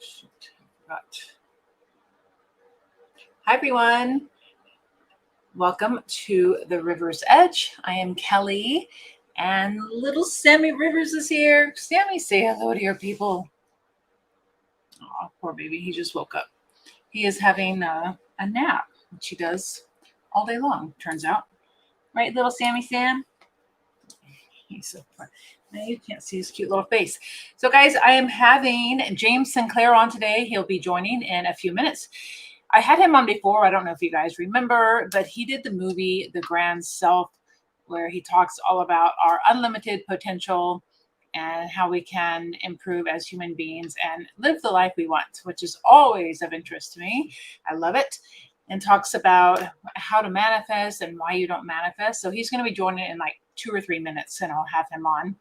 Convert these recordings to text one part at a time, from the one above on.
Shoot, I forgot. Hi, everyone. Welcome to the River's Edge. I am Kelly, and little Sammy Rivers is here. Sammy, say hello to your people. Oh, poor baby. He just woke up. He is having a nap, which he does all day long, turns out. Right, little Sammy Sam? He's so fun. Now you can't see his cute little face. So, guys, I am having James Sinclair on today. He'll be joining in a few minutes. I had him on before. I don't know if you guys remember, but he did the movie The Grand Self, where he talks all about our unlimited potential and how we can improve as human beings and live the life we want, which is always of interest to me. I love it. And talks about how to manifest and why you don't manifest. So he's going to be joining in like 2 or 3 minutes, and I'll have him on.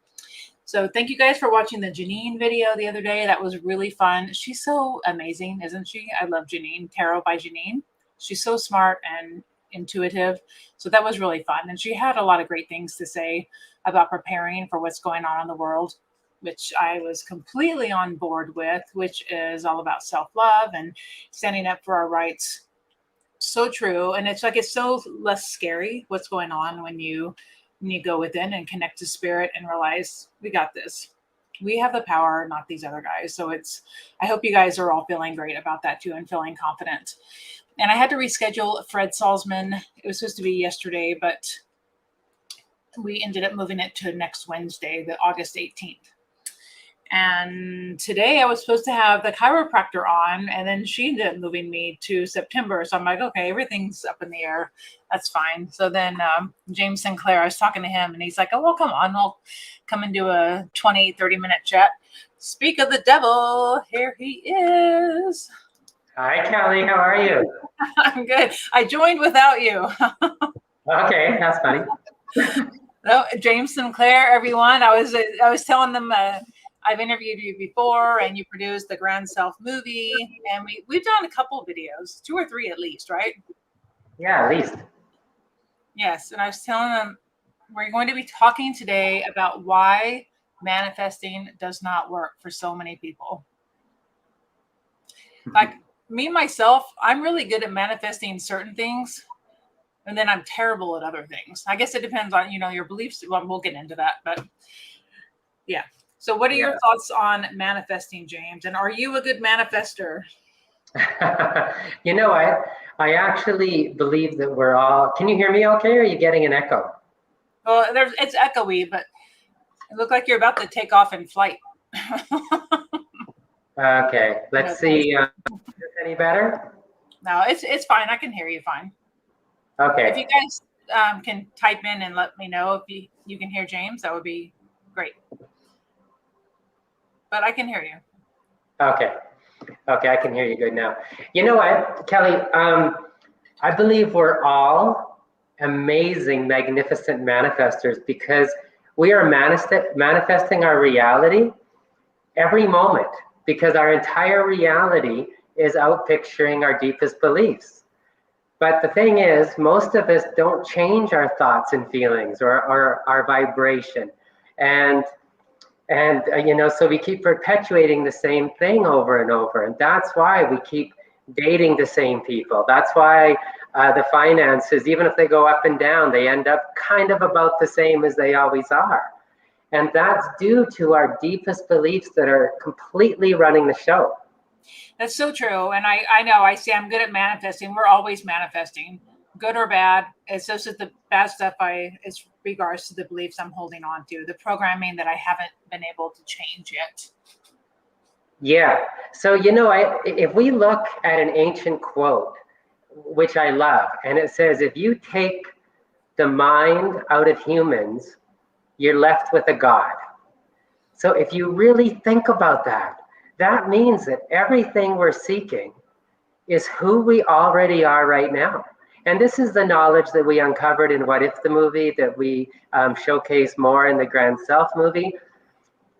So thank you guys for watching the Janine video the other day. That was really fun. She's so amazing, isn't she? I love Janine, Tarot by Janine. She's so smart and intuitive. So that was really fun. And she had a lot of great things to say about preparing for what's going on in the world, which I was completely on board with, which is all about self-love and standing up for our rights. So true. And it's like, it's so less scary what's going on when you go within and connect to spirit and realize we got this. We have the power, not these other guys. So I hope you guys are all feeling great about that too and feeling confident. And I had to reschedule Fred Salzman. It was supposed to be yesterday, but we ended up moving it to next Wednesday, the August 18th. And today I was supposed to have the chiropractor on, and then she ended up moving me to September. So I'm like, okay, everything's up in the air. That's fine. So then James Sinclair, I was talking to him, and he's like, oh, well, come on. We'll come and do a 20, 30-minute chat. Speak of the devil. Here he is. Hi, Kelly. How are you? I'm good. I joined without you. Okay, that's funny. No, James Sinclair, everyone. I was telling them I've interviewed you before, and you produced the Grand Self movie, and we've done a couple of videos, 2 or 3 at least, right? Yeah, at least. Yes, and I was telling them we're going to be talking today about why manifesting does not work for so many people. Like me, myself, I'm really good at manifesting certain things, and then I'm terrible at other things. I guess it depends on, your beliefs. Well, we'll get into that, but yeah. So what are your thoughts on manifesting, James? And are you a good manifester? I actually believe that we're all, can you hear me okay, or are you getting an echo? Well, it's echoey, but it looked like you're about to take off in flight. Okay, let's see. Is this any better? No, it's fine. I can hear you fine. Okay. If you guys can type in and let me know if you can hear James, that would be great. But I can hear you. Okay, I can hear you good now. You know what, Kelly? I believe we're all amazing, magnificent manifestors because we are manifesting our reality every moment, because our entire reality is out picturing our deepest beliefs. But the thing is, most of us don't change our thoughts and feelings or our vibration. And so we keep perpetuating the same thing over and over. And that's why we keep dating the same people. That's why the finances, even if they go up and down, they end up kind of about the same as they always are. And that's due to our deepest beliefs that are completely running the show. That's so true. And I know, I say I'm good at manifesting. We're always manifesting, good or bad. It's just that the bad stuff is regards to the beliefs I'm holding on to, the programming that I haven't been able to change yet. Yeah. So, if we look at an ancient quote, which I love, and it says, if you take the mind out of humans, you're left with a God. So if you really think about that, that means that everything we're seeking is who we already are right now. And this is the knowledge that we uncovered in What If the movie, that we showcase more in the Grand Self movie.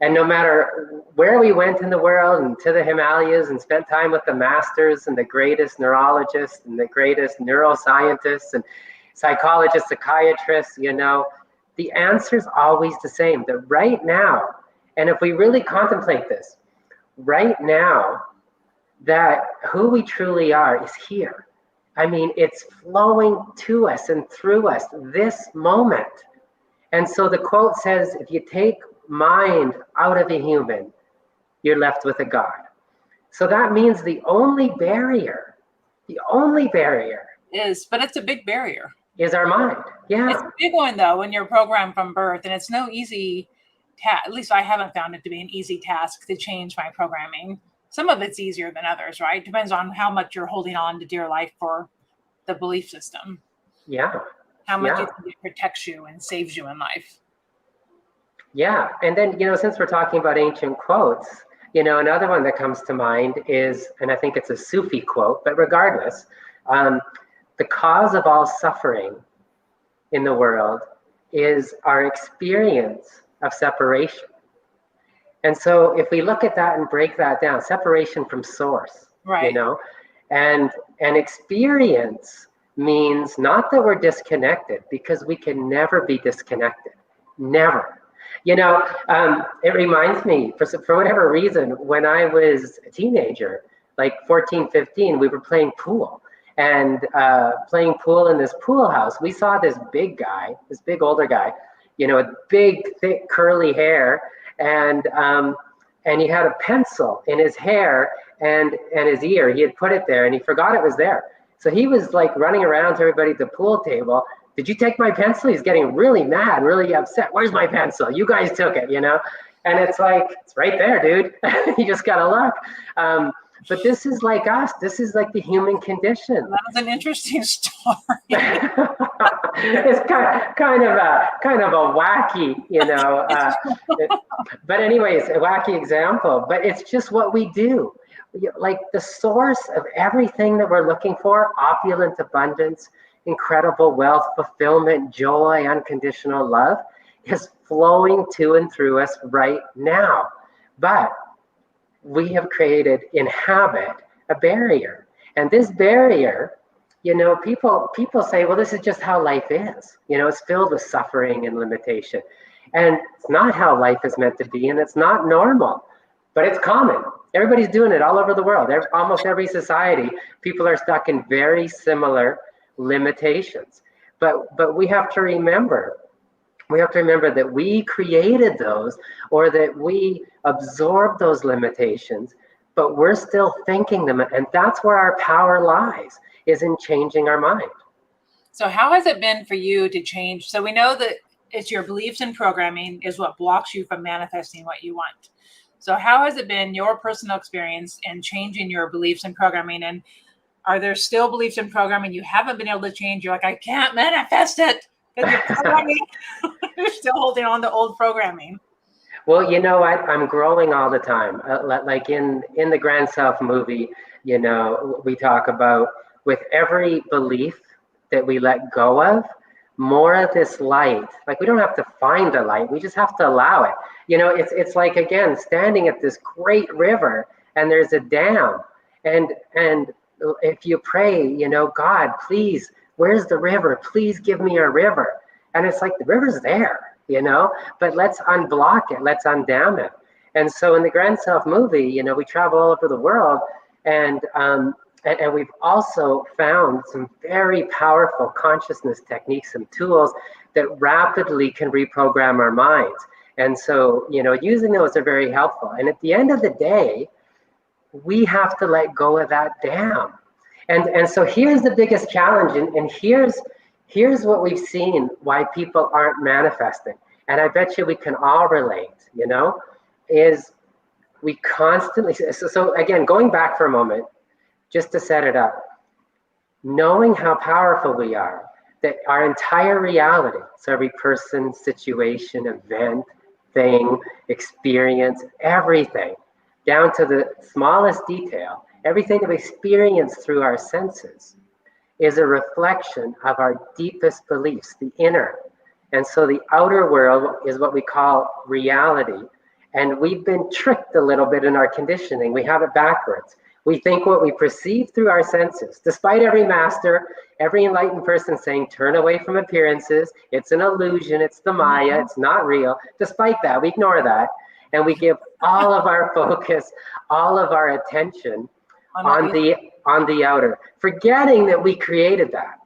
And no matter where we went in the world and to the Himalayas and spent time with the masters and the greatest neurologists and the greatest neuroscientists and psychologists, psychiatrists, the answer's always the same, that right now, and if we really contemplate this, right now, that who we truly are is here. I mean, it's flowing to us and through us this moment. And so the quote says, if you take mind out of a human, you're left with a God. So that means the only barrier But it's a big barrier. Is our mind. Yeah. It's a big one though, when you're programmed from birth, and it's no easy task. At least I haven't found it to be an easy task to change my programming. Some of it's easier than others, right? Depends on how much you're holding on to dear life for the belief system. Yeah. How much it protects you and saves you in life. Yeah. And then, since we're talking about ancient quotes, another one that comes to mind is, and I think it's a Sufi quote, but regardless, the cause of all suffering in the world is our experience of separation. And so if we look at that and break that down, separation from source, right. And experience means not that we're disconnected, because we can never be disconnected. Never. It reminds me, for whatever reason, when I was a teenager, like 14, 15, we were playing pool. And playing pool in this pool house, we saw this big guy, this big older guy, with big, thick, curly hair, and he had a pencil in his hair and his ear. He had put it there, and he forgot it was there. So he was like running around to everybody at the pool table. Did you take my pencil? He's getting really mad, really upset. Where's my pencil? You guys took it, And it's like, it's right there, dude. You just gotta look. But this is like us. This is like the human condition. That was an interesting story. It's kind of a wacky, but anyways, a wacky example. But it's just what we do. Like the source of everything that we're looking for: opulent abundance, incredible wealth, fulfillment, joy, unconditional love, is flowing to and through us right now. But we have created in habit a barrier. And this barrier, people say, well, this is just how life is. It's filled with suffering and limitation. And it's not how life is meant to be, and it's not normal, but it's common. Everybody's doing it all over the world. Almost every society, people are stuck in very similar limitations. But we have to remember that we created those, or that we absorbed those limitations, but we're still thinking them. And that's where our power lies, is in changing our mind. So how has it been for you to change? So we know that it's your beliefs and programming is what blocks you from manifesting what you want. So how has it been your personal experience in changing your beliefs and programming? And are there still beliefs and programming you haven't been able to change? You're like, I can't manifest it. You're still holding on to old programming. Well, you know what? I'm growing all the time. Like in the Grand Self movie, we talk about, with every belief that we let go of, more of this light. Like, we don't have to find the light. We just have to allow it. It's like, again, standing at this great river, and there's a dam. And if you pray, God, please, where's the river? Please give me a river. And it's like, the river's there, but let's unblock it. Let's undam it. And so in the Grand Self movie, we travel all over the world, and we've also found some very powerful consciousness techniques and tools that rapidly can reprogram our minds. And so, using those are very helpful. And at the end of the day, we have to let go of that dam. And so here's the biggest challenge, and here's what we've seen why people aren't manifesting. And I bet you we can all relate, is we constantly, so again, going back for a moment, just to set it up, knowing how powerful we are, that our entire reality, so every person, situation, event, thing, experience, everything, down to the smallest detail, everything that we experience through our senses is a reflection of our deepest beliefs, the inner. And so the outer world is what we call reality. And we've been tricked a little bit in our conditioning. We have it backwards. We think what we perceive through our senses, despite every master, every enlightened person saying, turn away from appearances. It's an illusion. It's the Maya. It's not real. Despite that, we ignore that. And we give all of our focus, all of our attention on the outer, forgetting that we created that.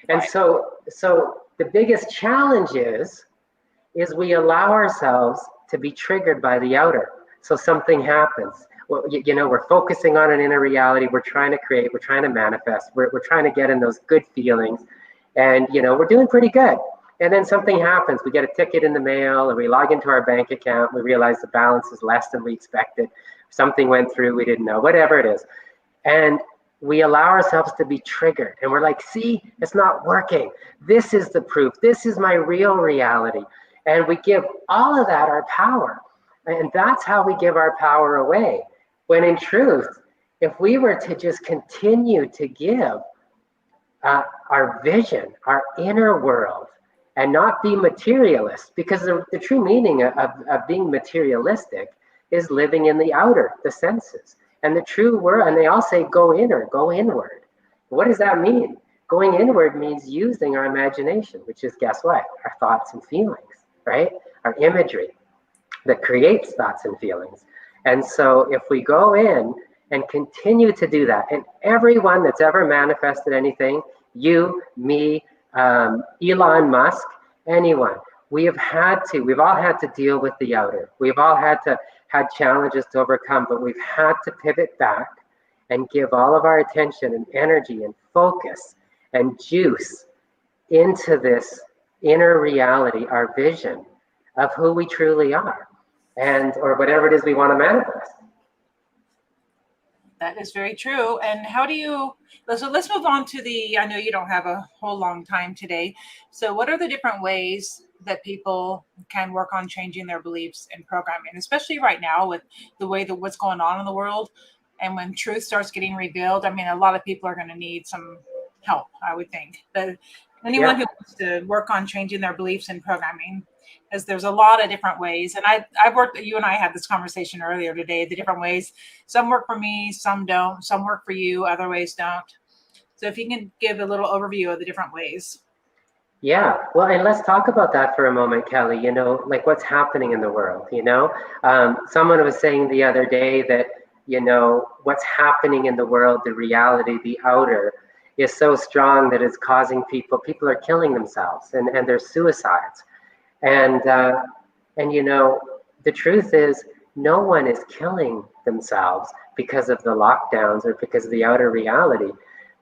And Right. so the biggest challenge is we allow ourselves to be triggered by the outer. So something happens. Well, we're focusing on an inner reality. We're trying to create, we're trying to manifest, we're trying to get in those good feelings. And, we're doing pretty good. And then something happens. We get a ticket in the mail, or we log into our bank account. We realize the balance is less than we expected. Something went through, we didn't know, whatever it is. And we allow ourselves to be triggered. And we're like, see, it's not working. This is the proof. This is my real reality. And we give all of that our power. And that's how we give our power away. When in truth, if we were to just continue to give our vision, our inner world, and not be materialist, because the true meaning of being materialistic is living in the outer, the senses. And the true word, and they all say go inner, go inward. What does that mean? Going inward means using our imagination, which is, guess what? Our thoughts and feelings, right? Our imagery that creates thoughts and feelings. And so if we go in and continue to do that, and everyone that's ever manifested anything, you, me, Elon Musk, anyone, we've all had to deal with the outer. We've all had challenges to overcome, but we've had to pivot back and give all of our attention and energy and focus and juice into this inner reality, our vision of who we truly are, or whatever it is we want to manifest. That is very true. And so let's move on to I know you don't have a whole long time today. So what are the different ways that people can work on changing their beliefs and programming, especially right now with the way that what's going on in the world? And when truth starts getting revealed, I mean, a lot of people are going to need some help, I would think. But anyone who wants to work on changing their beliefs and programming, as there's a lot of different ways. And I've worked, you and I had this conversation earlier today, the different ways. Some work for me, some don't. Some work for you, other ways don't. So if you can give a little overview of the different ways. Yeah, well, and let's talk about that for a moment, Kelly. Like what's happening in the world, someone was saying the other day that, what's happening in the world, the reality, the outer, is so strong that it's causing people are killing themselves, and there's suicides. And the truth is, no one is killing themselves because of the lockdowns or because of the outer reality.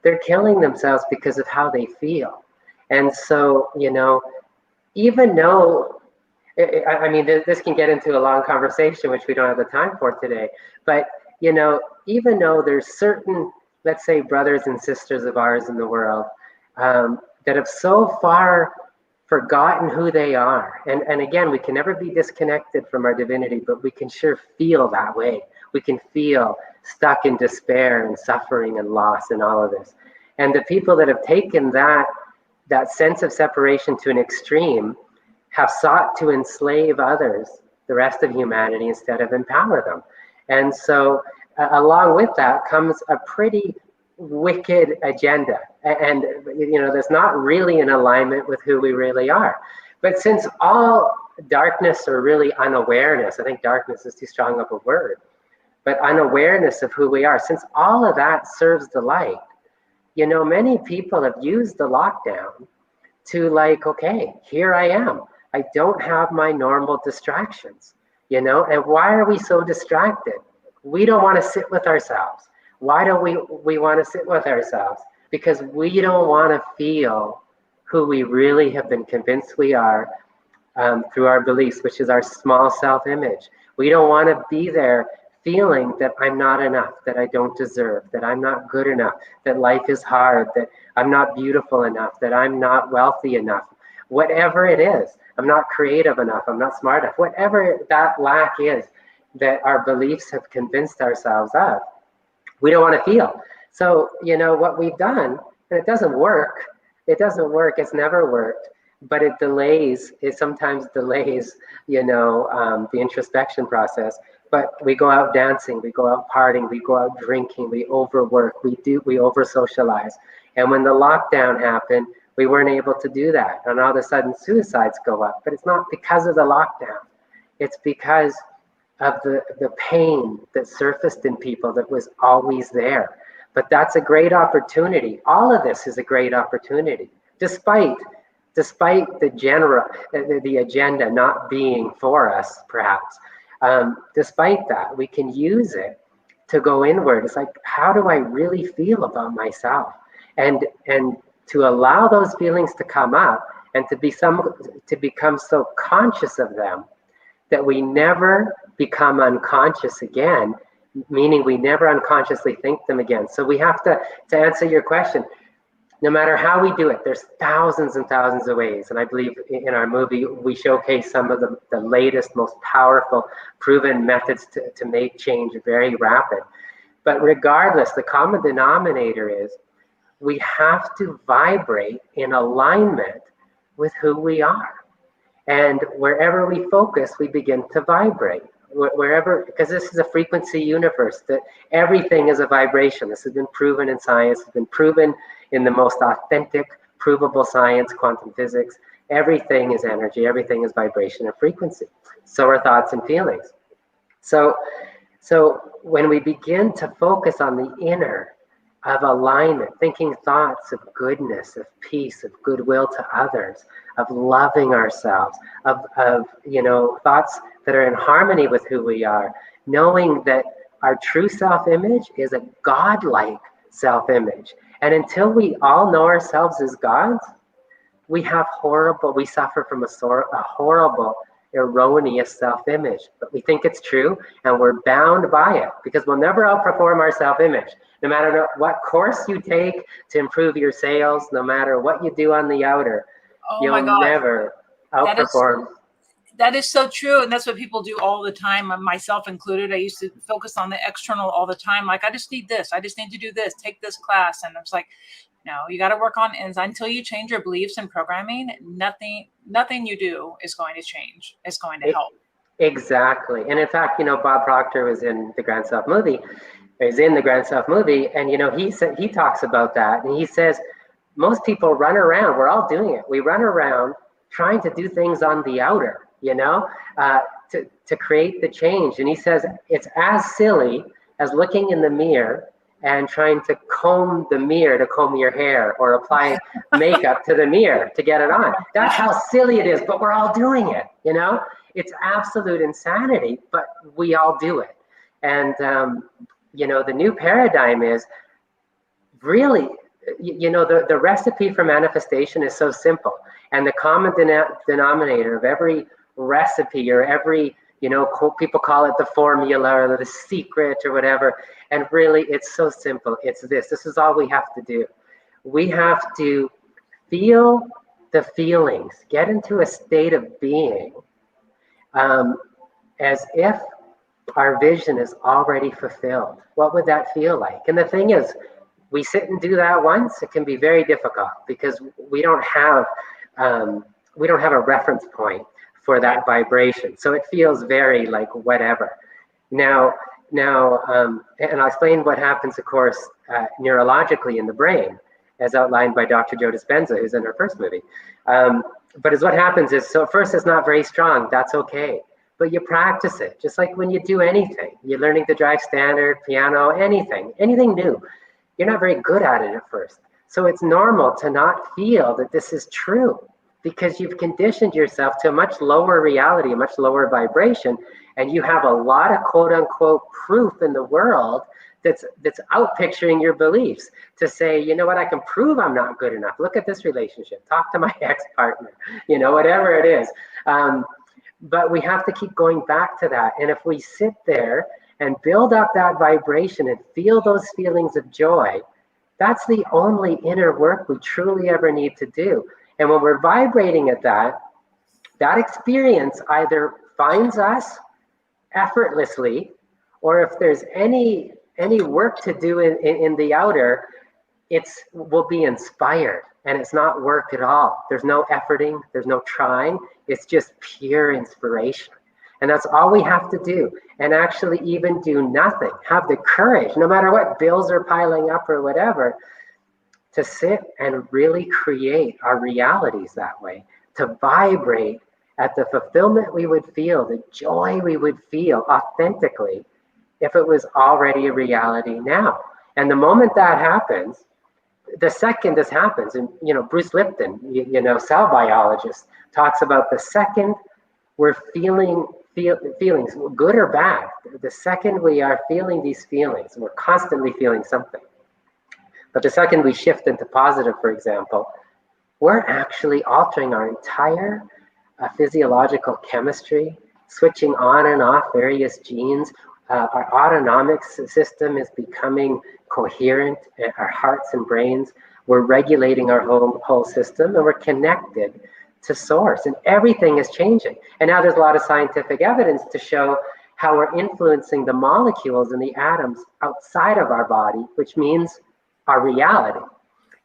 They're killing themselves because of how they feel. And so, even though, I mean, this can get into a long conversation, which we don't have the time for today, but, even though there's certain, let's say, brothers and sisters of ours in the world that have so far forgotten who they are. And again, we can never be disconnected from our divinity, but we can sure feel that way. We can feel stuck in despair and suffering and loss and all of this. And the people that have taken that sense of separation to an extreme have sought to enslave others, the rest of humanity, instead of empower them. And so along with that comes a pretty wicked agenda, and that's not really in alignment with who we really are. But since all darkness, or really unawareness, I think darkness is too strong of a word, but unawareness of who we are, since all of that serves the light, many people have used the lockdown to okay, here I am, I don't have my normal distractions, and why are we so distracted? We don't want to sit with ourselves. Why don't we want to sit with ourselves? Because we don't want to feel who we really have been convinced we are through our beliefs, which is our small self-image. We don't want to be there feeling that I'm not enough, that I don't deserve, that I'm not good enough, that life is hard, that I'm not beautiful enough, that I'm not wealthy enough. Whatever it is, I'm not creative enough, I'm not smart enough, whatever that lack is that our beliefs have convinced ourselves of, we don't want to feel. So, what we've done, and it doesn't work, it's never worked, but it sometimes delays, the introspection process. But we go out dancing, we go out partying, we go out drinking, we overwork, we over socialize. And when the lockdown happened, we weren't able to do that. And all of a sudden suicides go up, but it's not because of the lockdown. It's because of the pain that surfaced in people that was always there. But that's a great opportunity. All of this is a great opportunity, despite the agenda not being for us, perhaps. Despite that, we can use it to go inward. It's like, how do I really feel about myself? And to allow those feelings to come up and to become so conscious of them that we never become unconscious again, meaning we never unconsciously think them again. So we have to answer your question, no matter how we do it, there's thousands and thousands of ways. And I believe in our movie, we showcase some of the latest, most powerful, proven methods to make change very rapid. But regardless, the common denominator is we have to vibrate in alignment with who we are. And wherever we focus, we begin to vibrate. Wherever, because this is a frequency universe, that everything is a vibration. This has been proven in science, has been proven in the most authentic, provable science, quantum physics. Everything is energy, everything is vibration and frequency. So are thoughts and feelings. So when we begin to focus on the inner of alignment, thinking thoughts of goodness, of peace, of goodwill to others, of loving ourselves, of thoughts that are in harmony with who we are, knowing that our true self-image is a godlike self-image. And until we all know ourselves as gods, we suffer from a horrible, erroneous self-image. But we think it's true, and we're bound by it, because we'll never outperform our self-image. No matter what course you take to improve your sales, no matter what you do on the outer, you'll never outperform. That is so true. And that's what people do all the time, myself included. I used to focus on the external all the time. Like, I just need this. I just need to do this, take this class. And I was like, no, you got to work on inside. Until you change your beliefs and programming, nothing you do is going to change. It's going to help. Exactly. And in fact, Bob Proctor was in the Grand Self movie. And he talks about that, and he says most people run around. We're all doing it. We run around trying to do things on the outer, to create the change. And he says it's as silly as looking in the mirror and trying to comb the mirror to comb your hair, or apply makeup to the mirror to get it on. That's how silly it is, but we're all doing it. It's absolute insanity, but we all do it. And the new paradigm is really, the recipe for manifestation is so simple. And the common denominator of every recipe, or every, people call it the formula or the secret or whatever. And really, it's so simple. It's this. This is all we have to do. We have to feel the feelings, get into a state of being as if our vision is already fulfilled. What would that feel like? And the thing is, we sit and do that once, it can be very difficult, because we don't have a reference point for that vibration. So it feels very like whatever. Now, and I'll explain what happens, of course, neurologically in the brain, as outlined by Dr. Joe Dispenza, who's in her first movie. But what happens is, so at first it's not very strong, that's okay. But you practice it, just like when you do anything. You're learning to drive standard, piano, anything new. You're not very good at it at first. So it's normal to not feel that this is true, because you've conditioned yourself to a much lower reality, a much lower vibration, and you have a lot of quote unquote proof in the world that's out picturing your beliefs, to say, you know what, I can prove I'm not good enough. Look at this relationship, talk to my ex-partner, whatever it is. But we have to keep going back to that. And if we sit there and build up that vibration and feel those feelings of joy, that's the only inner work we truly ever need to do. And when we're vibrating at that experience either finds us effortlessly, or if there's any work to do in the outer, we'll be inspired, and it's not work at all. There's no efforting, there's no trying. It's just pure inspiration. And that's all we have to do. And actually even do nothing. Have the courage, no matter what bills are piling up or whatever, to sit and really create our realities that way, to vibrate at the fulfillment we would feel, the joy we would feel authentically if it was already a reality now. And the moment that happens, the second this happens, and Bruce Lipton, cell biologist, talks about the second we're feelings, good or bad, the second we are feeling these feelings, we're constantly feeling something. But the second we shift into positive, for example, we're actually altering our entire physiological chemistry, switching on and off various genes. Our autonomic system is becoming coherent, our hearts and brains. We're regulating our whole system, and we're connected to source, and everything is changing. And now there's a lot of scientific evidence to show how we're influencing the molecules and the atoms outside of our body, which means our reality.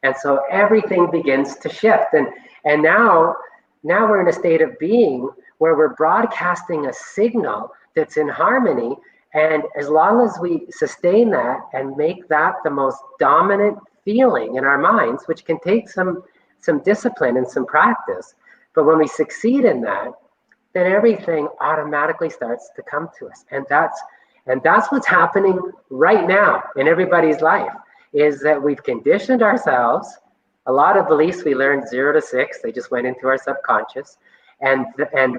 And so everything begins to shift. And now we're in a state of being where we're broadcasting a signal that's in harmony. And as long as we sustain that and make that the most dominant feeling in our minds, which can take some discipline and some practice, but when we succeed in that, then everything automatically starts to come to us. And that's what's happening right now in everybody's life, is that we've conditioned ourselves. A lot of beliefs we learned 0 to 6, they just went into our subconscious. And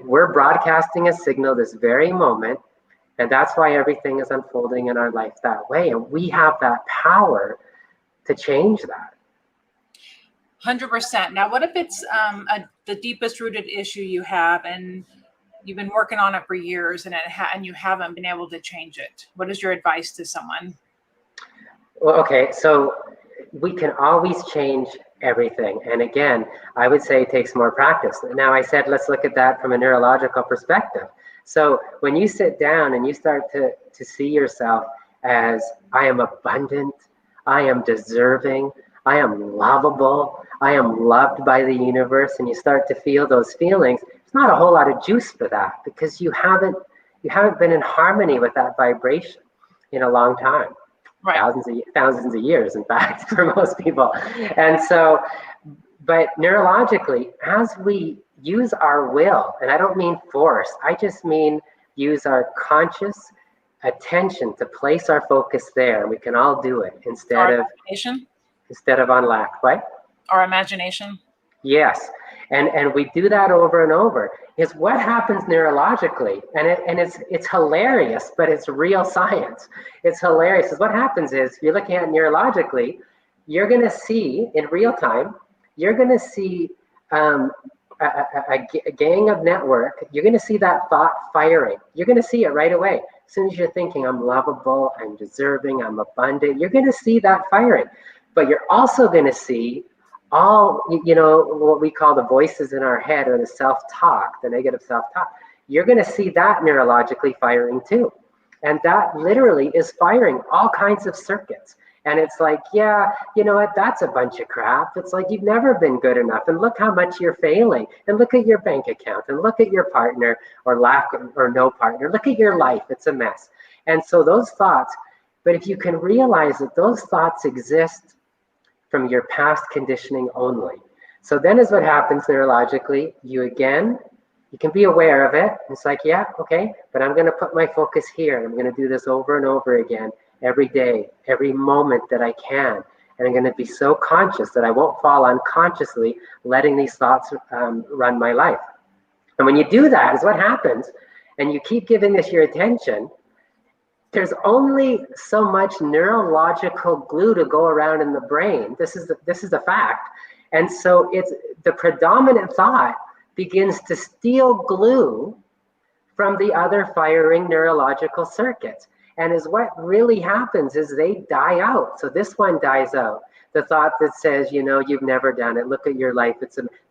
we're broadcasting a signal this very moment. And that's why everything is unfolding in our life that way. And we have that power to change that. 100%. Now, what if it's the deepest rooted issue you have, and you've been working on it for years, and you haven't been able to change it? What is your advice to someone? Well, okay, so we can always change everything. And again, I would say it takes more practice. Now, I said, let's look at that from a neurological perspective. So when you sit down and you start to see yourself as, I am abundant, I am deserving, I am lovable, I am loved by the universe, and you start to feel those feelings, there's not a whole lot of juice for that, because you haven't been in harmony with that vibration in a long time. Right. Thousands of years, in fact, for most people. And so, but neurologically, as we use our will, and I don't mean force, I just mean use our conscious attention to place our focus there. We can all do it instead of on lack. What? Our imagination. Yes. And we do that over and over. Is what happens neurologically, and it's hilarious, but it's real science. It's hilarious. Is what happens is, if you're looking at it neurologically, you're going to see in real time, you're going to see a gang of network. You're going to see that thought firing. You're going to see it right away. As soon as you're thinking, I'm lovable, I'm deserving, I'm abundant, you're going to see that firing. But you're also going to see all, what we call the voices in our head, or the self-talk, the negative self-talk. You're going to see that neurologically firing too. And that literally is firing all kinds of circuits. And it's like, yeah, you know what, that's a bunch of crap. It's like, you've never been good enough, and look how much you're failing, and look at your bank account, and look at your partner, or lack or no partner, look at your life, it's a mess. And so those thoughts, but if you can realize that those thoughts exist from your past conditioning only. So then is what happens neurologically. You can be aware of it. It's like, yeah, okay, but I'm going to put my focus here. I'm going to do this over and over again, every day, every moment that I can. And I'm going to be so conscious that I won't fall unconsciously letting these thoughts run my life. And when you do that, is what happens, and you keep giving this your attention, there's only so much neurological glue to go around in the brain. This is a fact. And so it's the predominant thought begins to steal glue from the other firing neurological circuits. And is what really happens is they die out. So this one dies out. The thought that says, you've never done it, look at your life,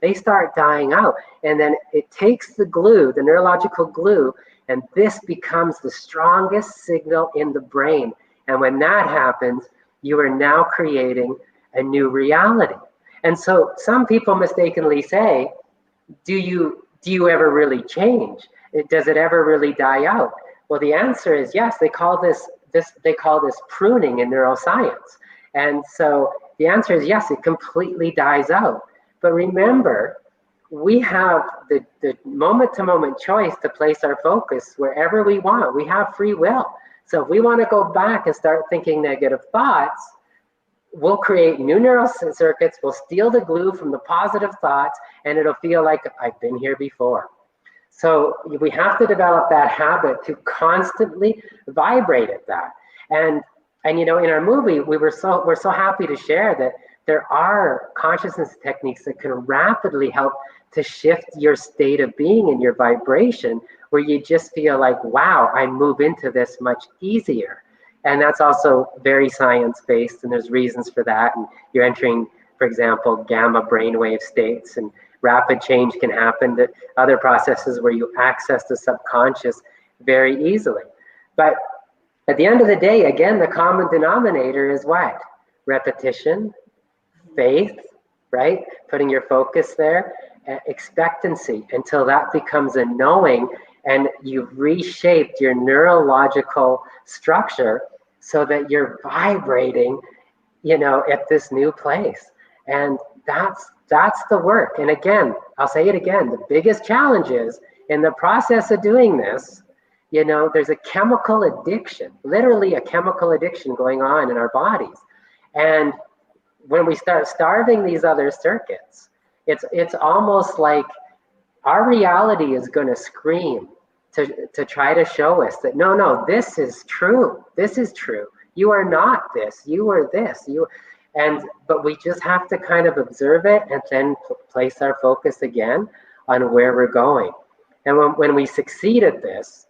they start dying out. And then it takes the glue, the neurological glue, and this becomes the strongest signal in the brain. And when that happens, you are now creating a new reality. And so some people mistakenly say, do you ever really change? Does it ever really die out? Well, the answer is yes. They call this pruning in neuroscience. And so the answer is yes, it completely dies out. But remember, we have the moment-to-moment choice to place our focus wherever we want. We have free will. So if we want to go back and start thinking negative thoughts, we'll create new neural circuits, we'll steal the glue from the positive thoughts, and it'll feel like I've been here before. So we have to develop that habit to constantly vibrate at that. And you know, in our movie, we're so happy to share that there are consciousness techniques that can rapidly help to shift your state of being and your vibration, where you just feel like, wow, I move into this much easier. And that's also very science-based, and there's reasons for that. And you're entering, for example, gamma brainwave states, and rapid change can happen to other processes where you access the subconscious very easily. But at the end of the day, again, the common denominator is what? Repetition, faith, right? Putting your focus there, expectancy, until that becomes a knowing, and you've reshaped your neurological structure so that you're vibrating, you know, at this new place. And that's the work. And again, I'll say it again, the biggest challenge is in the process of doing this, you know, there's a chemical addiction, literally a chemical addiction going on in our bodies. And when we start starving these other circuits, it's almost like our reality is going to scream to try to show us that no, this is true. This is true. You are not this. You are this. But we just have to kind of observe it and then place our focus again on where we're going. And when we succeed at this,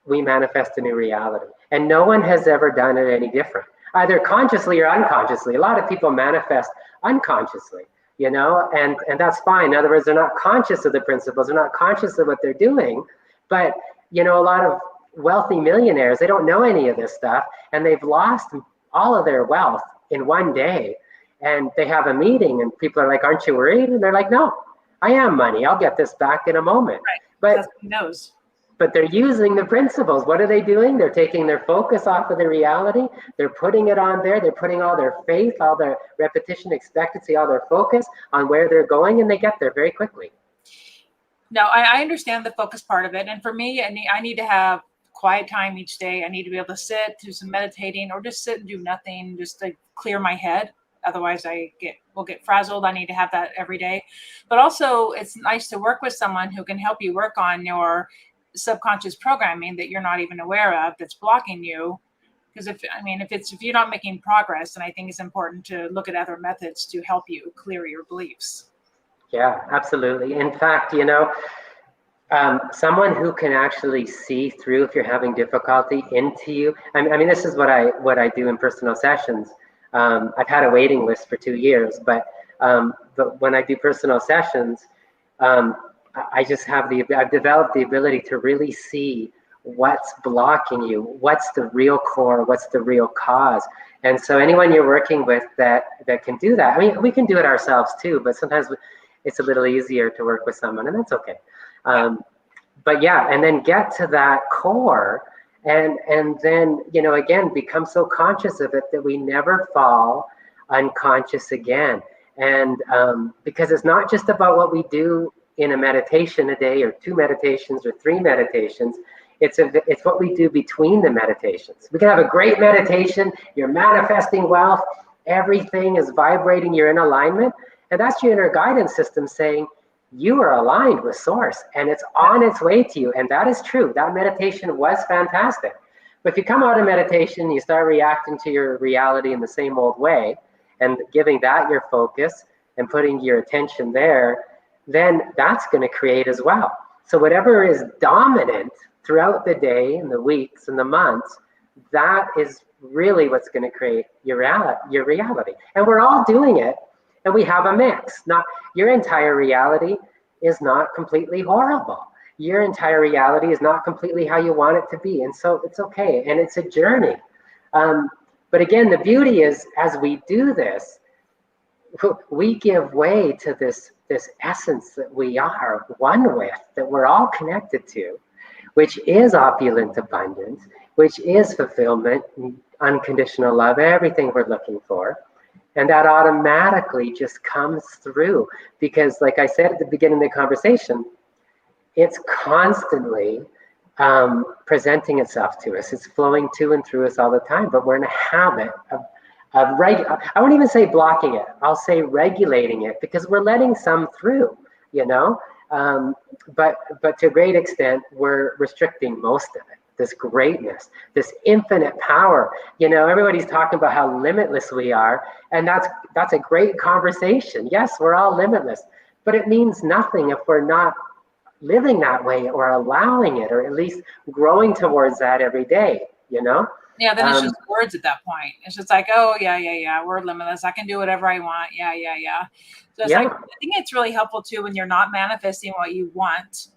we manifest a new reality. And no one has ever done it any different, either consciously or unconsciously. A lot of people manifest unconsciously, you know, and that's fine. In other words, they're not conscious of the principles, they're not conscious of what they're doing. But, you know, a lot of wealthy millionaires, they don't know any of this stuff, and they've lost all of their wealth in one day. And they have a meeting and people are like, aren't you worried? And they're like, no, I am money. I'll get this back in a moment. Right. But that's what he knows. But they're using the principles. What are they doing? They're taking their focus off of the reality. They're putting it on there. They're putting all their faith, all their repetition, expectancy, all their focus on where they're going, and they get there very quickly. No, I understand the focus part of it. And for me, I need to have quiet time each day. I need to be able to sit, do some meditating, or just sit and do nothing, just to clear my head. Otherwise, will get frazzled. I need to have that every day. But also, it's nice to work with someone who can help you work on your subconscious programming that you're not even aware of that's blocking you. Because if you're not making progress, then I think it's important to look at other methods to help you clear your beliefs. Yeah, absolutely. In fact, you know, someone who can actually see through if you're having difficulty into you. I mean, this is what I do in personal sessions. I've had a waiting list for 2 years, but when I do personal sessions, I've developed the ability to really see what's blocking you, what's the real core, what's the real cause. And so anyone you're working with that can do that. I mean, we can do it ourselves too, but sometimes it's a little easier to work with someone, and that's okay. But yeah, and then get to that core, and then, you know, again, become so conscious of it that we never fall unconscious again. And because it's not just about what we do in a meditation a day, or 2 meditations, or 3 meditations. It's what we do between the meditations. We can have a great meditation, you're manifesting wealth, everything is vibrating, you're in alignment, and that's your inner guidance system saying you are aligned with source and it's on its way to you. And that is true. That meditation was fantastic. But if you come out of meditation, you start reacting to your reality in the same old way and giving that your focus and putting your attention there, then that's going to create as well. So whatever is dominant throughout the day and the weeks and the months, that is really what's going to create your reality. And we're all doing it, and we have a mix. Not your entire reality is not completely horrible. Your entire reality is not completely how you want it to be. And so it's okay. And it's a journey. But again, the beauty is, as we do this, we give way to this essence that we are one with, that we're all connected to, which is opulent abundance, which is fulfillment, unconditional love, everything we're looking for. And that automatically just comes through because, like I said at the beginning of the conversation, it's constantly presenting itself to us. It's flowing to and through us all the time, but we're in a habit of I won't even say blocking it. I'll say regulating it because we're letting some through, you know? But to a great extent, we're restricting most of it. This greatness, this infinite power. You know, everybody's talking about how limitless we are, and that's a great conversation. Yes, we're all limitless, but it means nothing if we're not living that way or allowing it, or at least growing towards that every day, you know? Yeah, then it's just words at that point. It's just like, oh, yeah, we're limitless. I can do whatever I want. Yeah. So it's like, I think it's really helpful too when you're not manifesting what you want.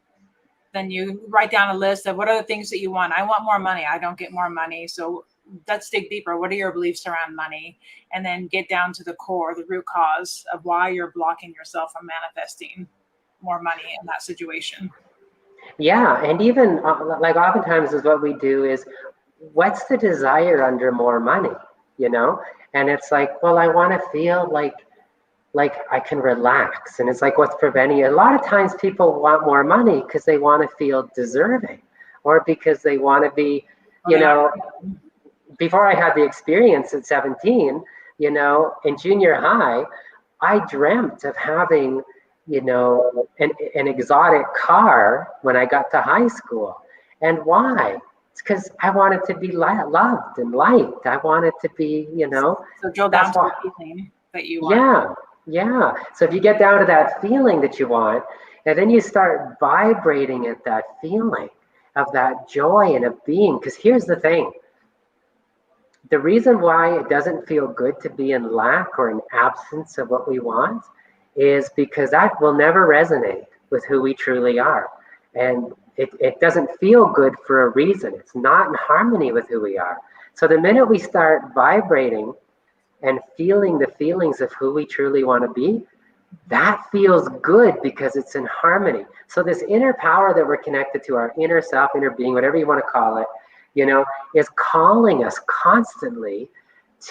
Then you write down a list of what are the things that you want. I want more money. I don't get more money. So let's dig deeper. What are your beliefs around money? And then get down to the core, the root cause of why you're blocking yourself from manifesting more money in that situation. Yeah, and even like oftentimes is what we do is, what's the desire under more money, you know? And it's like, well, I want to feel like I can relax. And it's like, what's preventing you? A lot of times people want more money because they want to feel deserving, or because they want to be, you know, before I had the experience at 17, you know, in junior high, I dreamt of having, you know, an exotic car when I got to high school. And why? It's because I wanted to be loved and liked. I wanted to be, you know. So drill down to the feeling that you want. Yeah. So if you get down to that feeling that you want, and then you start vibrating at that feeling of that joy and of being, because here's the thing. The reason why it doesn't feel good to be in lack or in absence of what we want is because that will never resonate with who we truly are. And it doesn't feel good for a reason. It's not in harmony with who we are. So the minute we start vibrating and feeling the feelings of who we truly want to be, that feels good because it's in harmony. So this inner power that we're connected to, our inner self, inner being, whatever you want to call it, you know, is calling us constantly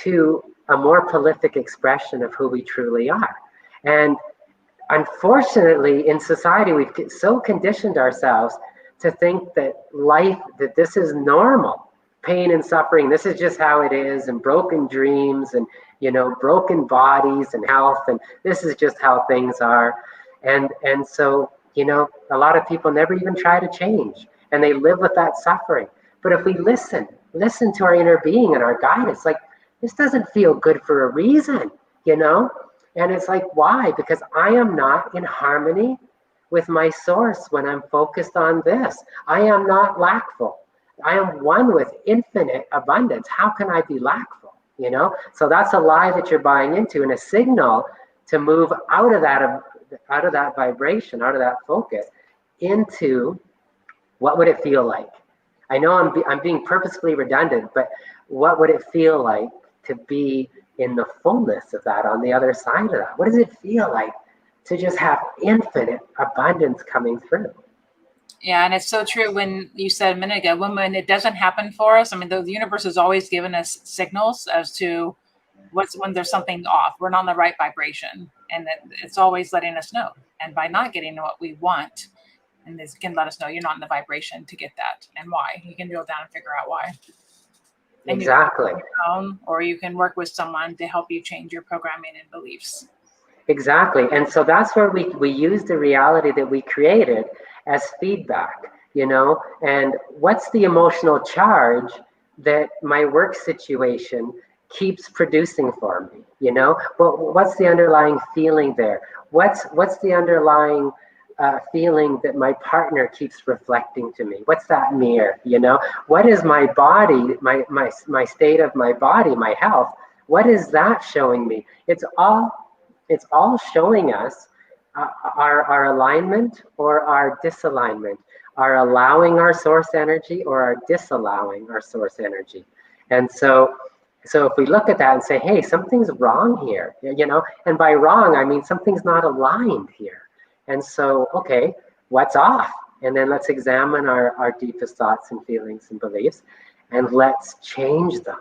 to a more prolific expression of who we truly are. And unfortunately, in society, we've so conditioned ourselves to think that life, that this is normal, pain and suffering, this is just how it is, and broken dreams, and, you know, broken bodies and health, and this is just how things are. And so, you know, a lot of people never even try to change, and they live with that suffering. But if we listen to our inner being and our guidance, like, this doesn't feel good for a reason, you know? And it's like, why? Because I am not in harmony with my source when I'm focused on this. I am not lackful. I am one with infinite abundance. How can I be lackful? You know? So that's a lie that you're buying into, and a signal to move out of that vibration, out of that focus, into what would it feel like? I know I'm being purposefully redundant, but what would it feel like to be in the fullness of that, on the other side of that? What does it feel like to just have infinite abundance coming through? Yeah, and it's so true when you said a minute ago, when it doesn't happen for us, I mean, the universe has always given us signals as to when there's something off. We're not on the right vibration, and it's always letting us know. And by not getting what we want, and this can let us know you're not in the vibration to get that, and why. You can drill down and figure out why. And exactly. You can work on your own, or you can work with someone to help you change your programming and beliefs. Exactly. And so that's where we use the reality that we created as feedback, you know? And what's the emotional charge that my work situation keeps producing for me, you know? Well, what's the underlying feeling there? What's the underlying feeling that my partner keeps reflecting to me? What's that mirror, you know? What is my body, my state of my body, my health? What is that showing me? It's all showing us our alignment or our disalignment, our allowing our source energy or our disallowing our source energy. And so if we look at that and say, hey, something's wrong here, you know, and by wrong, I mean something's not aligned here. And so, okay, what's off? And then let's examine our deepest thoughts and feelings and beliefs, and let's change them.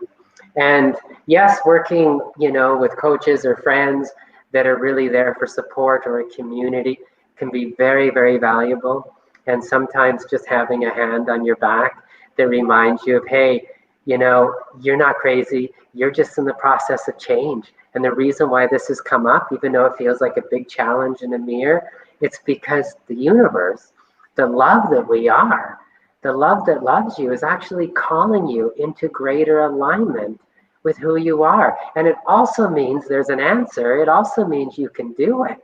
And yes, working, with coaches or friends that are really there for support, or a community, can be very, very valuable. And sometimes just having a hand on your back that reminds you of, hey, you're not crazy. You're just in the process of change. And the reason why this has come up, even though it feels like a big challenge in a mirror, it's because the universe, the love that we are, the love that loves you, is actually calling you into greater alignment with who you are. And it also means there's an answer. It also means you can do it.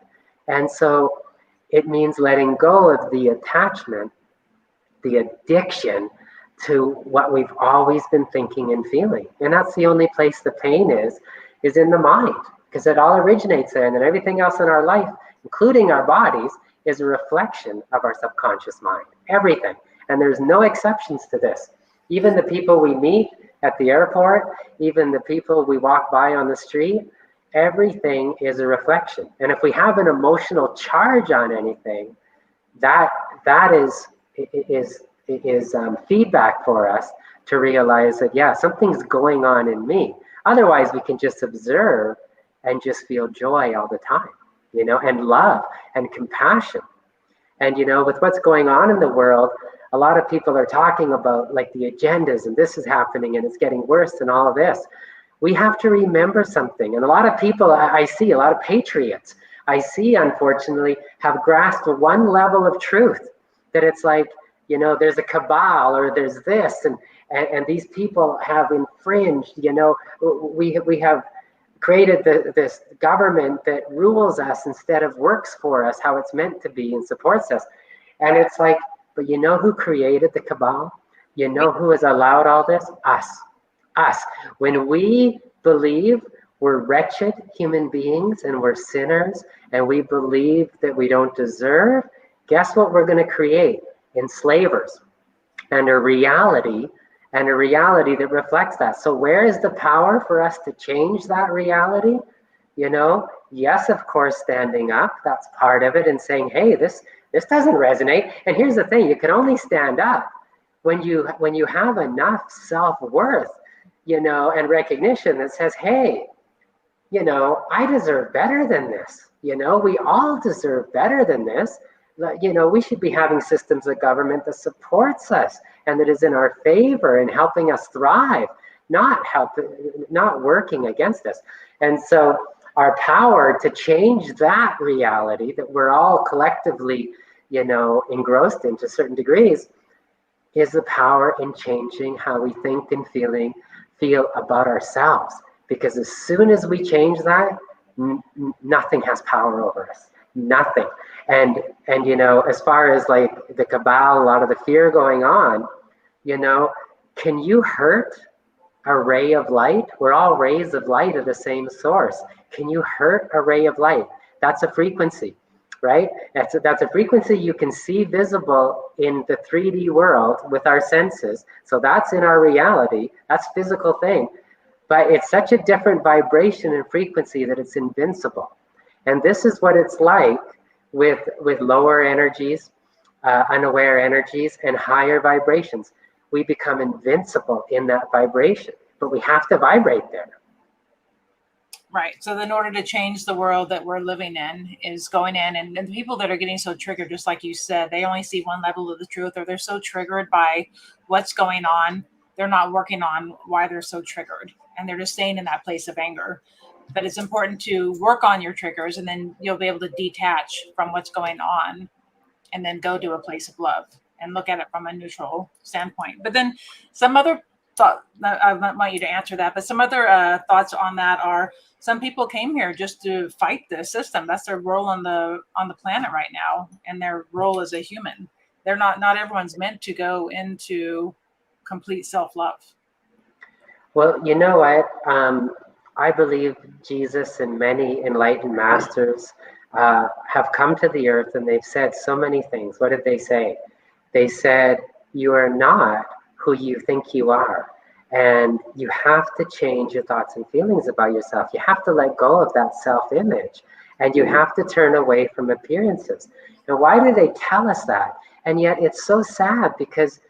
And so it means letting go of the attachment, the addiction to what we've always been thinking and feeling. And that's the only place the pain is in the mind, because it all originates there. And then everything else in our life, including our bodies, is a reflection of our subconscious mind. Everything. And there's no exceptions to this. Even the people we meet at the airport, even the people we walk by on the street, everything is a reflection. And if we have an emotional charge on anything, that is feedback for us to realize that, yeah, something's going on in me. Otherwise, we can just observe and just feel joy all the time, and love and compassion. And, with what's going on in the world, a lot of people are talking about like the agendas, and this is happening and it's getting worse and all of this. We have to remember something. And a lot of people I see, a lot of patriots I see, unfortunately, have grasped one level of truth, that it's like, there's a cabal, or there's this, and these people have infringed, we have created this government that rules us instead of works for us how it's meant to be and supports us. And it's like, but who created the cabal? Who has allowed all this? Us. When we believe we're wretched human beings and we're sinners, and we believe that we don't deserve, guess what we're going to create? Enslavers. And a reality that reflects that. So where is the power for us to change that reality? Yes, of course, standing up, that's part of it, and saying, hey, this doesn't resonate. And here's the thing, you can only stand up when you have enough self-worth, and recognition that says, hey, I deserve better than this. We all deserve better than this. We should be having systems of government that supports us and that is in our favor and helping us thrive, not working against us. And so our power to change that reality that we're all collectively, engrossed in to certain degrees, is the power in changing how we think and feel about ourselves. Because as soon as we change that, nothing has power over us. Nothing. And as far as like the cabal, a lot of the fear going on, can you hurt a ray of light? We're all rays of light of the same source. Can you hurt a ray of light? That's a frequency, right? That's a frequency you can see visible in the 3D world with our senses. So that's in our reality. That's a physical thing. But it's such a different vibration and frequency that it's invincible. And this is what it's like with lower energies, unaware energies, and higher vibrations. We become invincible in that vibration, but we have to vibrate there. Right. So in order to change the world that we're living in is going in, and the people that are getting so triggered, just like you said, they only see one level of the truth, or they're so triggered by what's going on. They're not working on why they're so triggered, and they're just staying in that place of anger. But it's important to work on your triggers, and then you'll be able to detach from what's going on and then go to a place of love and look at it from a neutral standpoint. But then some other thought, I want you to answer that, but some other thoughts on that are, some people came here just to fight the system. That's their role on the planet right now, and their role as a human. They're not everyone's meant to go into complete self-love. Well, you know what? I believe Jesus and many enlightened masters have come to the earth, and they've said so many things. What did they say? They said, you are not who you think you are. And you have to change your thoughts and feelings about yourself. You have to let go of that self-image, and you have to turn away from appearances. And why do they tell us that? And yet it's so sad, because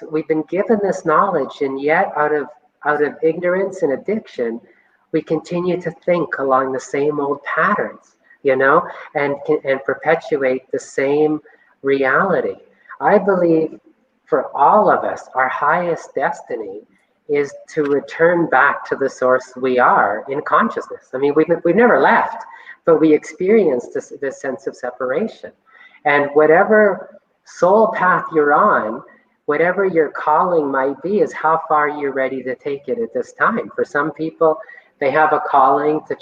we've been given this knowledge, and yet out out of ignorance and addiction, we continue to think along the same old patterns, you know, and perpetuate the same reality. I believe for all of us, our highest destiny is to return back to the source we are in consciousness. I mean, we've never left, but we experience this sense of separation. And whatever soul path you're on, whatever your calling might be, is how far you're ready to take it at this time. For some people, they have a calling to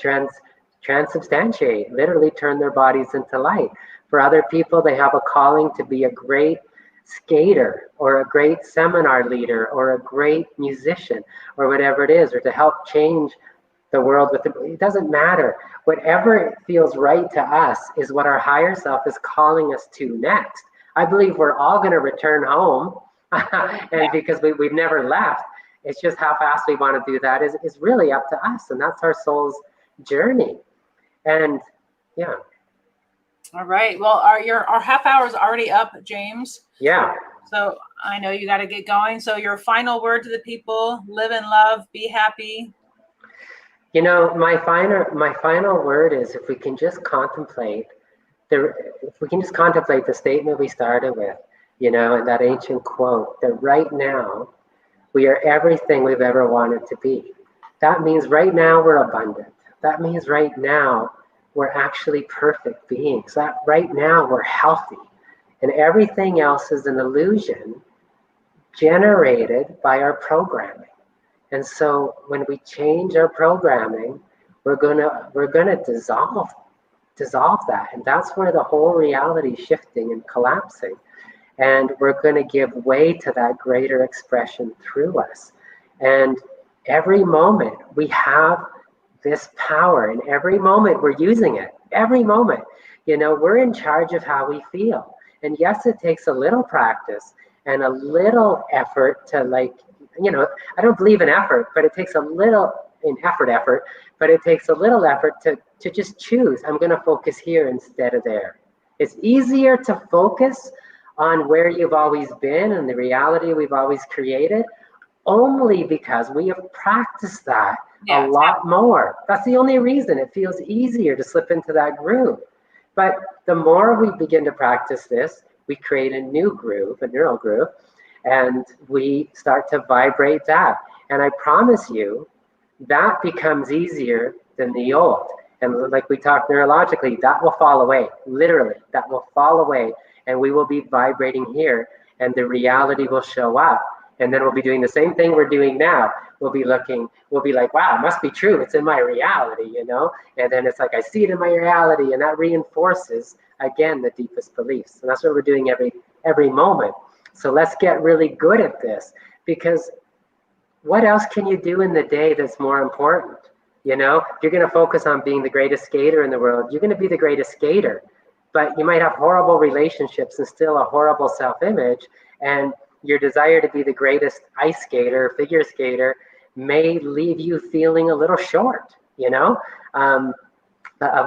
transubstantiate, literally turn their bodies into light. For other people, they have a calling to be a great skater or a great seminar leader or a great musician or whatever it is, or to help change the world with it. It doesn't matter. Whatever feels right to us is what our higher self is calling us to next. I believe we're all going to return home and because we've never left. It's just how fast we want to do that is really up to us, and that's our soul's journey. And yeah. All right. Well, our half hour is already up, James. Yeah. So I know you got to get going. So your final word to the people: live in love, be happy. You know, my final word is, if we can just contemplate the statement we started with, you know, and that ancient quote, that right now we are everything we've ever wanted to be. That means right now we're abundant. That means right now we're actually perfect beings. That right now we're healthy. And everything else is an illusion generated by our programming. And so when we change our programming, we're gonna dissolve that. And that's where the whole reality is shifting and collapsing. And we're going to give way to that greater expression through us. And every moment we have this power, and every moment we're using it. Every moment, you know, we're in charge of how we feel. And yes, it takes a little practice and a little effort to, like, you know, I don't believe in effort, but it takes a little effort, but it takes a little effort to just choose. I'm going to focus here instead of there. It's easier to focus on where you've always been and the reality we've always created, only because we have practiced that a lot more. That's the only reason it feels easier to slip into that groove. But the more we begin to practice this, we create a new groove, a neural groove, and we start to vibrate that. And I promise you, that becomes easier than the old. And like we talked neurologically, that will fall away. Literally, that will fall away. And we will be vibrating here, and the reality will show up. And then we'll be doing the same thing we're doing now. We'll be like, wow, it must be true. It's in my reality, you know? And then it's like, I see it in my reality, and that reinforces, again, the deepest beliefs. And that's what we're doing every moment. So let's get really good at this, because what else can you do in the day that's more important? You know, you're going to focus on being the greatest skater in the world. You're going to be the greatest skater. But you might have horrible relationships and still a horrible self-image, and your desire to be the greatest ice skater, figure skater, may leave you feeling a little short, you know, of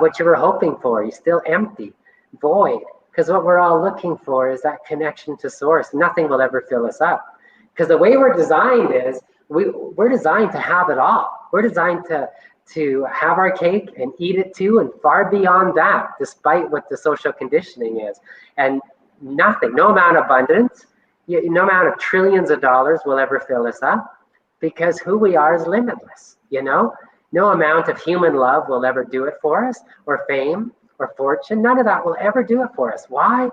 what you were hoping for. You're still empty, void, because what we're all looking for is that connection to source. Nothing will ever fill us up, because the way we're designed is we're designed to have it all. We're designed to have our cake and eat it too, and far beyond that, despite what the social conditioning is. And nothing, no amount of abundance, no amount of trillions of dollars will ever fill us up, because who we are is limitless, you know? No amount of human love will ever do it for us, or fame, or fortune. None of that will ever do it for us. Why?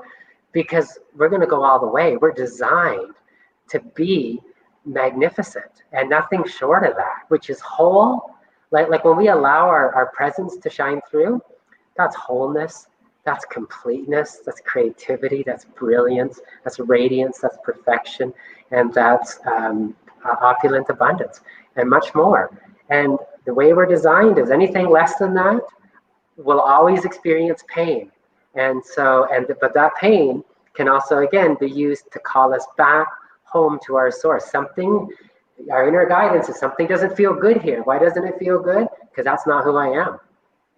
Because we're going to go all the way. We're designed to be magnificent, and nothing short of that, which is whole. Like when we allow our presence to shine through, that's wholeness, that's completeness, that's creativity, that's brilliance, that's radiance, that's perfection, and that's opulent abundance, and much more. And the way we're designed is anything less than that will always experience pain. But that pain can also, again, be used to call us back home to our source. Our inner guidance is, something doesn't feel good here. Why doesn't it feel good? Because that's not who I am.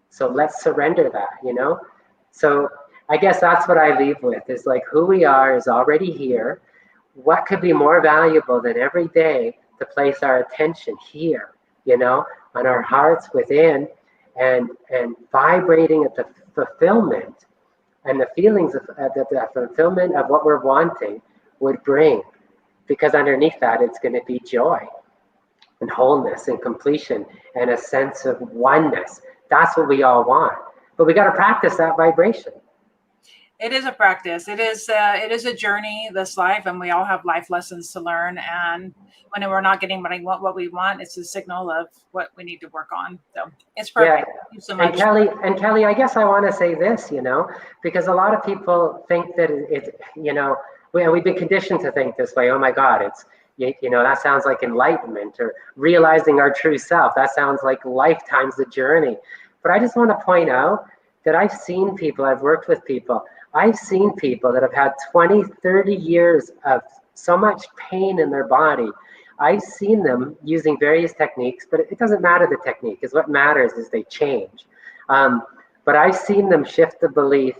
So let's surrender that, you know? So I guess that's what I leave with, is like, who we are is already here. What could be more valuable than every day to place our attention here, you know, on our hearts within, and vibrating at the fulfillment and the feelings of the fulfillment of what we're wanting would bring. Because underneath that, it's going to be joy and wholeness and completion and a sense of oneness. That's what we all want. But we got to practice that vibration. It is a practice. It is a journey, this life, and we all have life lessons to learn. And when we're not getting what we want, it's a signal of what we need to work on. So it's perfect. Yeah. Thank you so much. And Kelly, I guess I want to say this, you know, because a lot of people think that it's, you know, we've been conditioned to think this way. Oh my God, it's, you know, that sounds like enlightenment or realizing our true self. That sounds like lifetimes of journey. But I just want to point out that I've seen people, I've worked with people, I've seen people that have had 20, 30 years of so much pain in their body. I've seen them using various techniques, but it doesn't matter the technique, because what matters is they change. But I've seen them shift the belief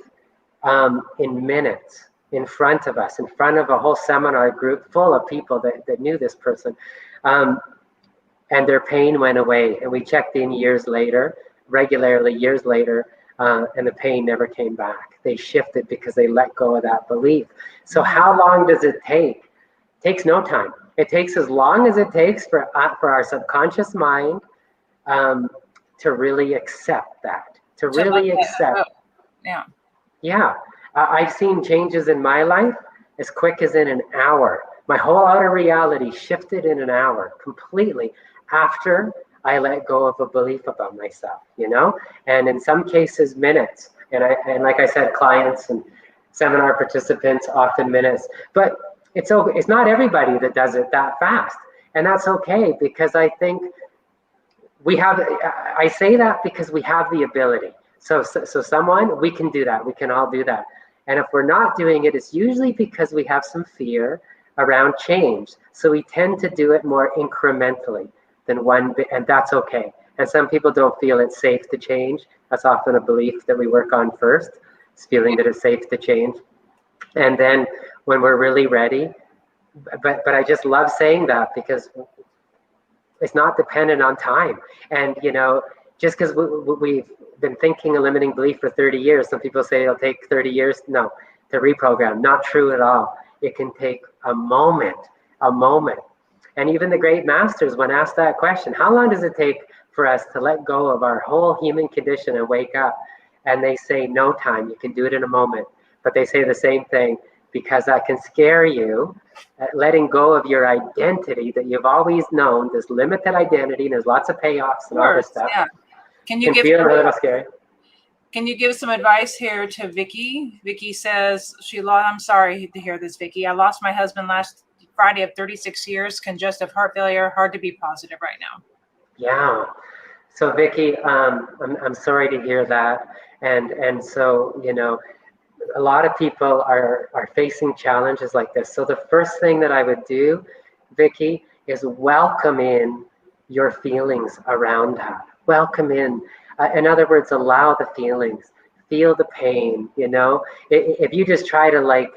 in minutes, in front of us, in front of a whole seminar group full of people that knew this person. And their pain went away. And we checked in years later, regularly years later, and the pain never came back. They shifted because they let go of that belief. So how long does it take? It takes no time. It takes as long as it takes for our subconscious mind to really accept that, to really accept. Yeah. Yeah. I've seen changes in my life as quick as in an hour. My whole outer reality shifted in an hour completely after I let go of a belief about myself, you know, and in some cases, minutes. And like I said, clients and seminar participants, often minutes. But it's not everybody that does it that fast. And that's okay, because I think I say that because we have the ability. So someone, we can do that. We can all do that. And if we're not doing it, it's usually because we have some fear around change. So we tend to do it more incrementally than one bit, and that's okay. And some people don't feel it's safe to change. That's often a belief that we work on first. It's feeling that it's safe to change. And then when we're really ready, but I just love saying that because it's not dependent on time. And, you know, just because we've been thinking a limiting belief for 30 years, some people say it'll take 30 years. No, to reprogram. Not true at all. It can take a moment. And even the great masters, when asked that question, how long does it take for us to let go of our whole human condition and wake up? And they say no time. You can do it in a moment. But they say the same thing, because that can scare you, letting go of your identity that you've always known, this limited identity, and there's lots of payoffs and all this stuff. Yeah. Can you feel a little scary. Can you give some advice here to Vicky? Vicky says I'm sorry to hear this, Vicky. I lost my husband last Friday of 36 years, congestive heart failure, hard to be positive right now. Yeah. So Vicky, I'm sorry to hear that. And so, you know, a lot of people are facing challenges like this. So the first thing that I would do, Vicky, is welcome in your feelings around that. Welcome in. In other words, allow the feelings, feel the pain, you know. If you just try to, like,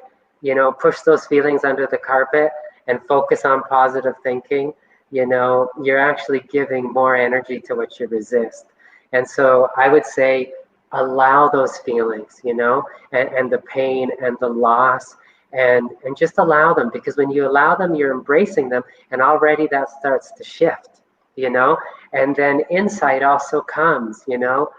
you know, push those feelings under the carpet and focus on positive thinking, you know, you're actually giving more energy to what you resist. And so I would say, allow those feelings, you know, and the pain and the loss, and just allow them, because when you allow them, you're embracing them, and already that starts to shift, you know. And then insight also comes, you know,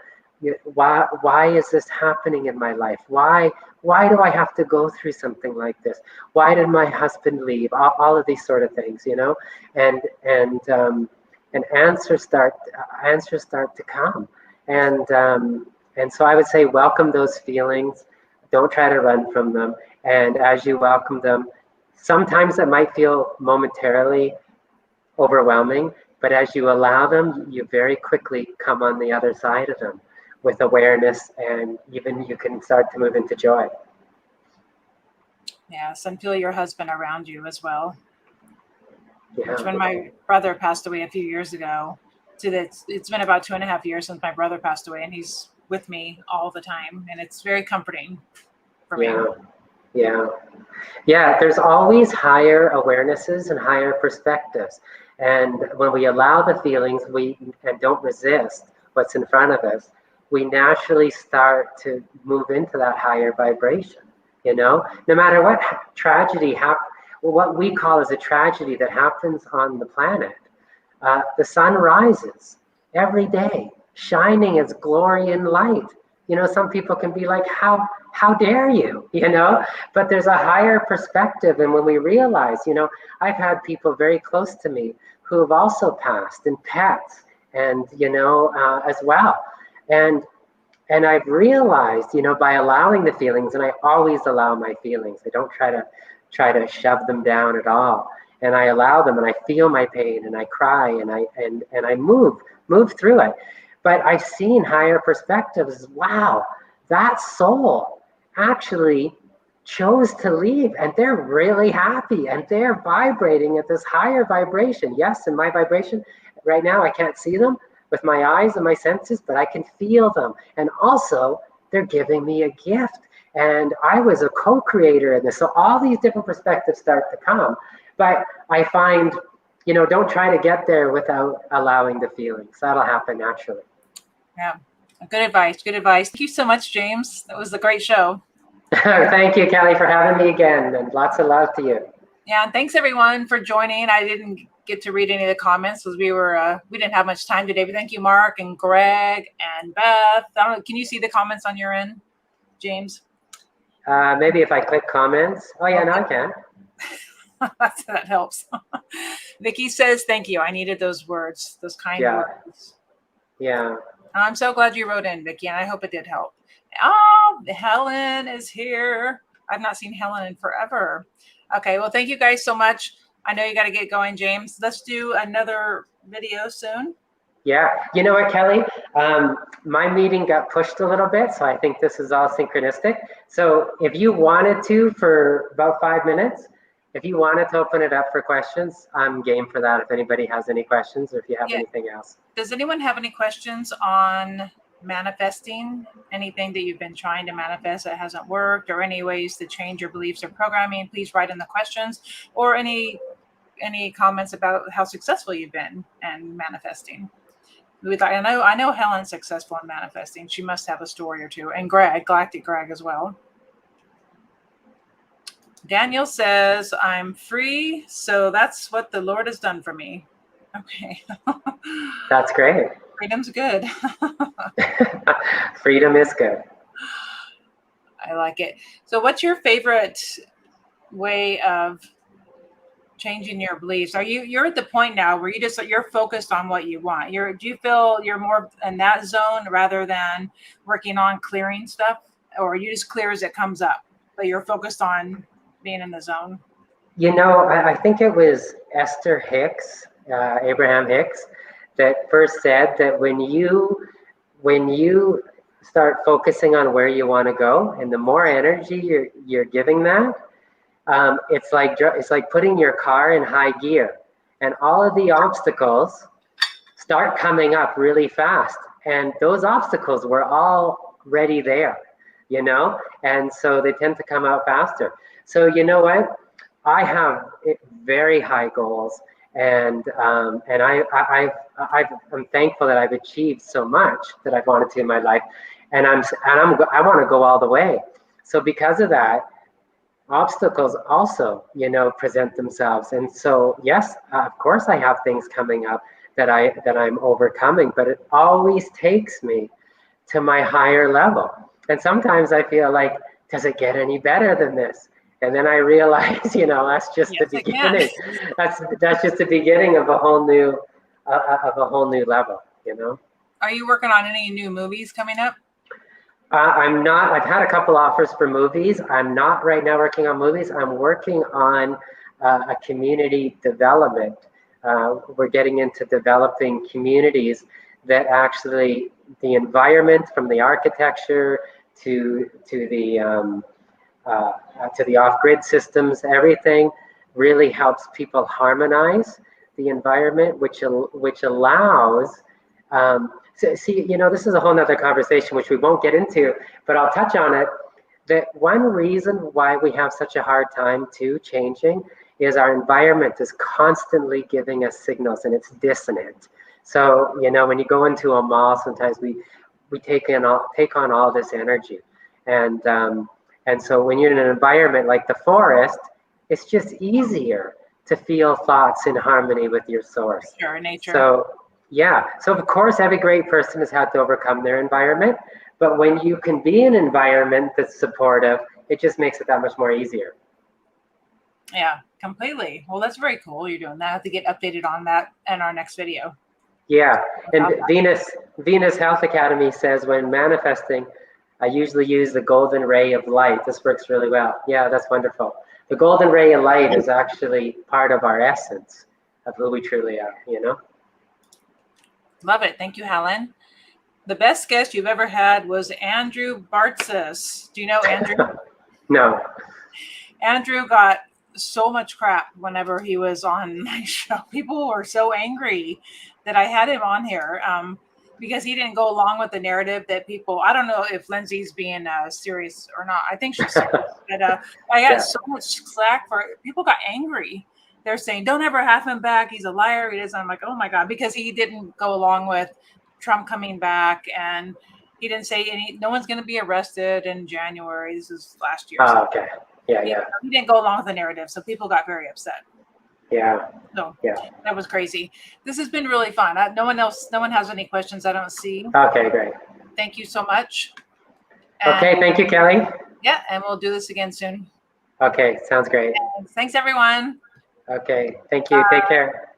why is this happening in my life? Why do I have to go through something like this? Why did my husband leave? All of these sort of things, you know, and answers start to come. And so I would say, welcome those feelings. Don't try to run from them. And as you welcome them, sometimes it might feel momentarily overwhelming, but as you allow them, you very quickly come on the other side of them with awareness, and even you can start to move into joy. Yes, and feel your husband around you as well. Yeah. Which when my brother passed away a few years ago, it's been about 2.5 years since my brother passed away, and he's with me all the time, and it's very comforting for me. Yeah, there's always higher awarenesses and higher perspectives. And when we allow the feelings and don't resist what's in front of us, we naturally start to move into that higher vibration. No matter what tragedy what we call as a tragedy that happens on the planet, the sun rises every day, shining its glory and light. Some people can be like, how dare you, but there's a higher perspective. And when we realize, I've had people very close to me who have also passed, and pets, and, as well. And I've realized, by allowing the feelings, and I always allow my feelings. I don't try to shove them down at all. And I allow them, and I feel my pain, and I cry, and I move through it. But I've seen higher perspectives. Wow, that soul actually chose to leave, and they're really happy, and they're vibrating at this higher vibration. Yes, in my vibration right now, I can't see them with my eyes and my senses, but I can feel them. And also, they're giving me a gift. And I was a co-creator in this. So all these different perspectives start to come. But I find, don't try to get there without allowing the feelings. That'll happen naturally. Yeah, good advice. Good advice. Thank you so much, James. That was a great show. Thank you, Kelly, for having me again. And lots of love to you. Yeah, and thanks everyone for joining. I didn't get to read any of the comments because we didn't have much time today. But thank you, Mark and Greg and Beth. I don't know, can you see the comments on your end, James? Maybe if I click comments. Oh yeah, no, I can. That helps. Vicky says, "Thank you. I needed those words, those kind words." Yeah. I'm so glad you wrote in, Vicky, and I hope it did help. Oh, Helen is here. I've not seen Helen in forever. Okay, well, thank you guys so much. I know you got to get going, James. Let's do another video soon. Yeah, you know what, Kelly? My meeting got pushed a little bit, so I think this is all synchronistic. So if you wanted to, for about 5 minutes, if you wanted to open it up for questions, I'm game for that if anybody has any questions or if you have anything else. Does anyone have any questions on manifesting? Anything that you've been trying to manifest that hasn't worked, or any ways to change your beliefs or programming? Please write in the questions, or any comments about how successful you've been in manifesting. I know Helen's successful in manifesting. She must have a story or two. And Greg, Galactic Greg as well. Daniel says, "I'm free, so that's what the Lord has done for me." Okay. That's great. Freedom's good. Freedom is good. I like it. So what's your favorite way of changing your beliefs? You're at the point now where you're focused on what you want. Do you feel you're more in that zone rather than working on clearing stuff, or you just clear as it comes up, but you're focused on being in the zone? I think it was Esther Hicks, Abraham Hicks, that first said that when you start focusing on where you want to go, and the more energy you're giving that, it's like putting your car in high gear, and all of the obstacles start coming up really fast. And those obstacles were already there, and so they tend to come out faster. So you know what? I have very high goals, and I'm thankful that I've achieved so much that I've wanted to in my life, and I want to go all the way. So because of that, obstacles also, present themselves. And so, yes, of course I have things coming up that I'm overcoming, but it always takes me to my higher level. And sometimes I feel like, does it get any better than this? And then I realize, that's just the beginning. That's just the beginning of a whole new level, Are you working on any new movies coming up? I'm not. I've had a couple offers for movies. I'm not right now working on movies. I'm working on a community development. We're getting into developing communities that actually, the environment, from the architecture to the off-grid systems, everything really helps people harmonize the environment, which allows. See, this is a whole nother conversation, which we won't get into, but I'll touch on it. That one reason why we have such a hard time changing is our environment is constantly giving us signals, and it's dissonant. So, you know, when you go into a mall, sometimes we take on all this energy. And so when you're in an environment like the forest, it's just easier to feel thoughts in harmony with your source. Sure, nature. So, yeah. So, of course, every great person has had to overcome their environment. But when you can be in an environment that's supportive, it just makes it that much more easier. Yeah, completely. Well, that's very cool. You're doing that. I have to get updated on that in our next video. Yeah. And Venus Health Academy says when manifesting, I usually use the golden ray of light. This works really well. Yeah, that's wonderful. The golden ray of light is actually part of our essence of who we truly are, you know? Love it. Thank you, Helen. The best guest you've ever had was Andrew Bartzis. Do you know Andrew? No. Andrew got so much crap whenever he was on my show. People were so angry that I had him on here because he didn't go along with the narrative that people, I don't know if Lindsay's being serious or not. I think she's serious. But I got so much slack for it. People got angry. They're saying, don't ever have him back. He's a liar. He is. I'm like, oh my God, because he didn't go along with Trump coming back, and he didn't say no one's going to be arrested in January. This is last year. Oh, okay. Yeah. He didn't go along with the narrative, so people got very upset. Yeah. So yeah, that was crazy. This has been really fun. No one has any questions I don't see. Okay, great. Thank you so much. Okay, thank you, Kelly. Yeah, and we'll do this again soon. Okay, sounds great. And thanks, everyone. Okay, thank you. Take care.